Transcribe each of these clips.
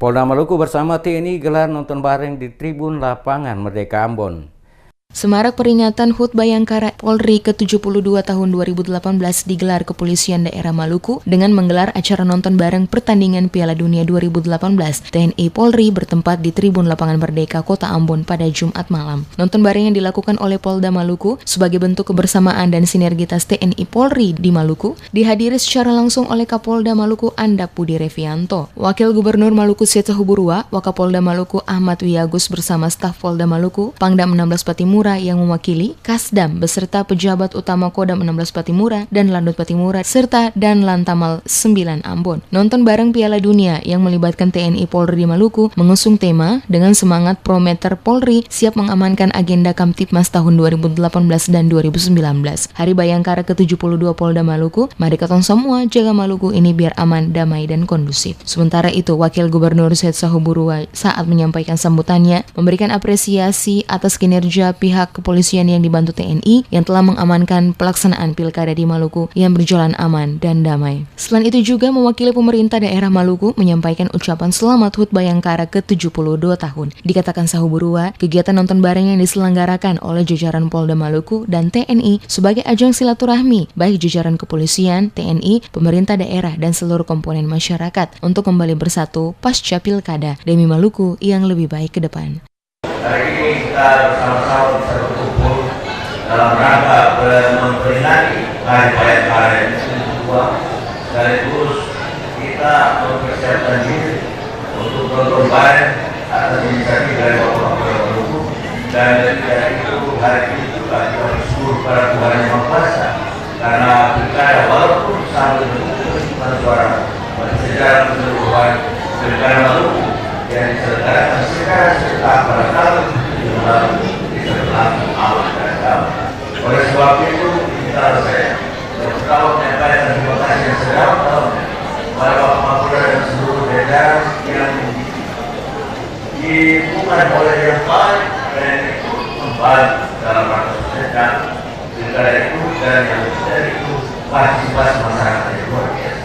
Polda Maluku bersama TNI gelar nonton bareng di Tribun Lapangan Merdeka Ambon. Semarak peringatan HUT Bayangkara Polri ke-72 tahun 2018 digelar Kepolisian Daerah Maluku dengan menggelar acara nonton bareng pertandingan Piala Dunia 2018. TNI Polri bertempat di Tribun Lapangan Merdeka Kota Ambon pada Jumat malam. Nonton bareng yang dilakukan oleh Polda Maluku sebagai bentuk kebersamaan dan sinergitas TNI Polri di Maluku dihadiri secara langsung oleh Kapolda Maluku Andap Budi Revianto, Wakil Gubernur Maluku Setsa Huburua, Wakapolda Maluku Ahmad Wiyagus bersama staf Polda Maluku, Pangdam 16 Patimura yang mewakili, Kasdam beserta pejabat utama Kodam 16 Patimura dan Landut Patimura serta dan Lantamal 9 Ambon. Nonton bareng Piala Dunia yang melibatkan TNI Polri di Maluku mengusung tema dengan semangat Prometer Polri siap mengamankan agenda Kamtipmas tahun 2018 dan 2019. Hari Bayangkara ke-72 Polda Maluku, mari ketong semua jaga Maluku ini biar aman, damai dan kondusif. Sementara itu, Wakil Gubernur Setsa Huburua saat menyampaikan sambutannya memberikan apresiasi atas kinerja pihak kepolisian yang dibantu TNI yang telah mengamankan pelaksanaan pilkada di Maluku yang berjalan aman dan damai. Selain itu juga mewakili pemerintah daerah Maluku menyampaikan ucapan selamat HUT Bayangkara ke-72 tahun. Dikatakan Sahuburua, kegiatan nonton bareng yang diselenggarakan oleh jajaran Polda Maluku dan TNI sebagai ajang silaturahmi baik jajaran kepolisian, TNI, pemerintah daerah dan seluruh komponen masyarakat untuk kembali bersatu pasca pilkada demi Maluku yang lebih baik ke depan. Hari ini kita bersama-sama bisa berkumpul dalam rangka memperingati Hari Bayangkara yang ke-72, sekaligus kita mempersiapkan diri untuk nonton bareng atas inisiatif dari Bapak Kapolda Maluku, dan dari itu hari ini juga kita bersyukur pada Tuhan Yang Maha Kuasa karena pilkada walaupun sampai dengan suara sejarah keseluruhan pilkada Maluku yang diselenggarakan secara serentak pada tahun 2017 bisa berlangsung aman dan damai. Oleh sebab itu, kita pertama menyampaikan terima kasih yang sedalam-dalamnya kepada Bapak Kapolda dan seluruh jajaran yang dibutuhkan oleh yang baik dan itu membantu dalam rangka sukseskan pilkada itu, dan yang dari itu partisipasi masyarakat yang luar biasa.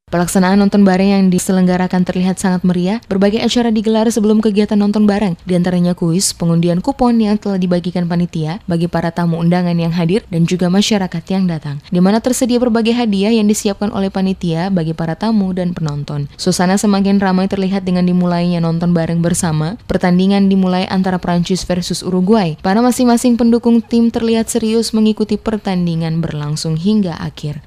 Pelaksanaan nonton bareng yang diselenggarakan terlihat sangat meriah. Berbagai acara digelar sebelum kegiatan nonton bareng, diantaranya kuis, pengundian kupon yang telah dibagikan panitia bagi para tamu undangan yang hadir dan juga masyarakat yang datang, di mana tersedia berbagai hadiah yang disiapkan oleh panitia bagi para tamu dan penonton. Suasana semakin ramai terlihat dengan dimulainya nonton bareng bersama. Pertandingan dimulai antara Prancis versus Uruguay. Para masing-masing pendukung tim terlihat serius mengikuti pertandingan berlangsung hingga akhir.